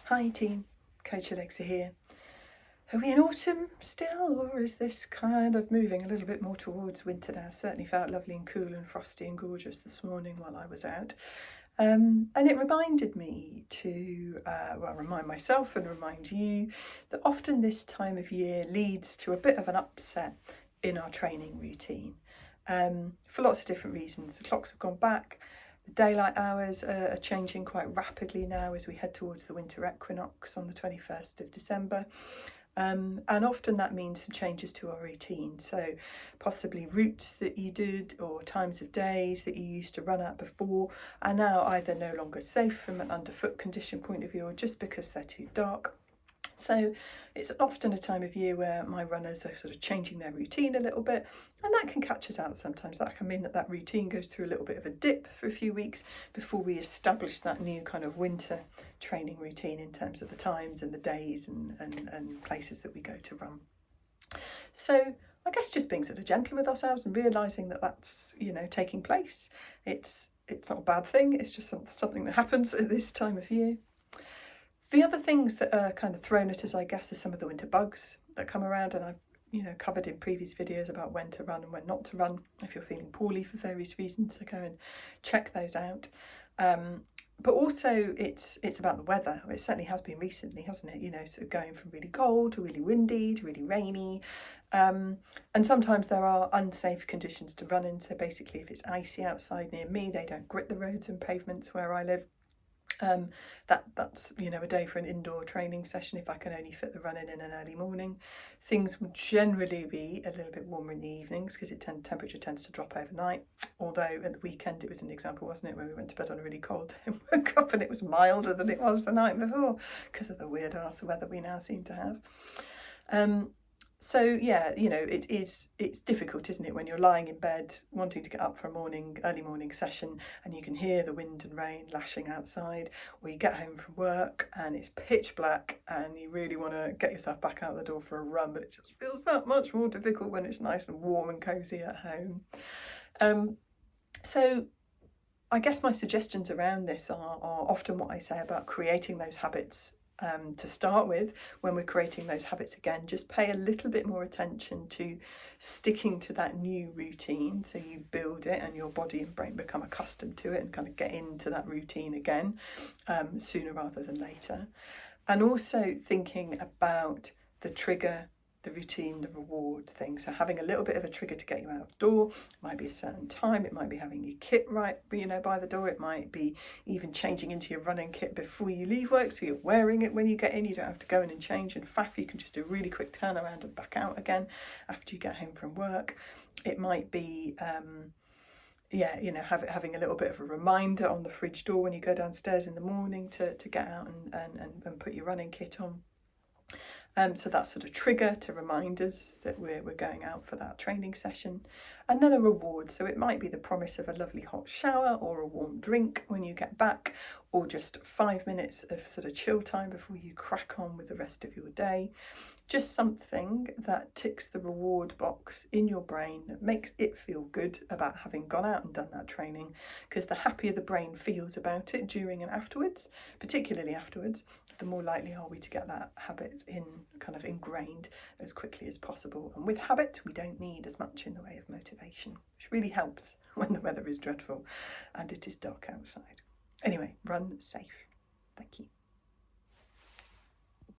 Hi team, Coach Alexa here. Are we in autumn still, or is this kind of moving a little bit more towards winter now? Certainly felt lovely and cool and frosty and gorgeous this morning while I was out. And it reminded me to, remind myself and remind you that often this time of year leads to a bit of an upset in our training routine for lots of different reasons. The clocks have gone back. The daylight hours are changing quite rapidly now as we head towards the winter equinox on the 21st of December. And often that means some changes to our routine. So possibly routes that you did or times of days that you used to run at before are now either no longer safe from an underfoot condition point of view or just because they're too dark. So it's often a time of year where my runners are sort of changing their routine a little bit, and that can catch us out sometimes. That can mean that routine goes through a little bit of a dip for a few weeks before we establish that new kind of winter training routine in terms of the times and the days and places that we go to run. So I guess just being sort of gentle with ourselves and realising that that's, taking place. It's not a bad thing, it's just something that happens at this time of year. The other things that are kind of thrown at us, I guess, are some of the winter bugs that come around, and I've covered in previous videos about when to run and when not to run if you're feeling poorly for various reasons, so go and check those out. But also it's about the weather. It certainly has been recently, hasn't it? Sort of going from really cold to really windy to really rainy. And sometimes there are unsafe conditions to run in. So basically if it's icy outside near me, they don't grit the roads and pavements where I live. That's a day for an indoor training session if I can only fit the run in an early morning. Things will generally be a little bit warmer in the evenings because temperature tends to drop overnight, although at the weekend it was an example, wasn't it, when we went to bed on a really cold day and woke up and it was milder than it was the night before because of the weird ass weather we now seem to have. So yeah, it's difficult, isn't it, when you're lying in bed wanting to get up for a early morning session and you can hear the wind and rain lashing outside, or you get home from work and it's pitch black and you really want to get yourself back out the door for a run, but it just feels that much more difficult when it's nice and warm and cosy at home. So I guess my suggestions around this are often what I say about creating those habits. To start with, when we're creating those habits again, just pay a little bit more attention to sticking to that new routine, so you build it and your body and brain become accustomed to it and kind of get into that routine again sooner rather than later. And also thinking about the trigger, the routine, the reward thing. So having a little bit of a trigger to get you out the door. It might be a certain time, it might be having your kit right, by the door. It might be even changing into your running kit before you leave work, so you're wearing it when you get in. You don't have to go in and change and faff. You can just do a really quick turnaround and back out again after you get home from work. It might be having a little bit of a reminder on the fridge door when you go downstairs in the morning to get out and put your running kit on. So that sort of trigger to remind us that we're going out for that training session. And then a reward. So it might be the promise of a lovely hot shower or a warm drink when you get back, or just 5 minutes of sort of chill time before you crack on with the rest of your day. Just something that ticks the reward box in your brain that makes it feel good about having gone out and done that training, because the happier the brain feels about it during and afterwards, particularly afterwards, the more likely are we to get that habit ingrained as quickly as possible. And with habit, we don't need as much in the way of motivation, which really helps when the weather is dreadful and it is dark outside. Anyway, run safe. Thank you.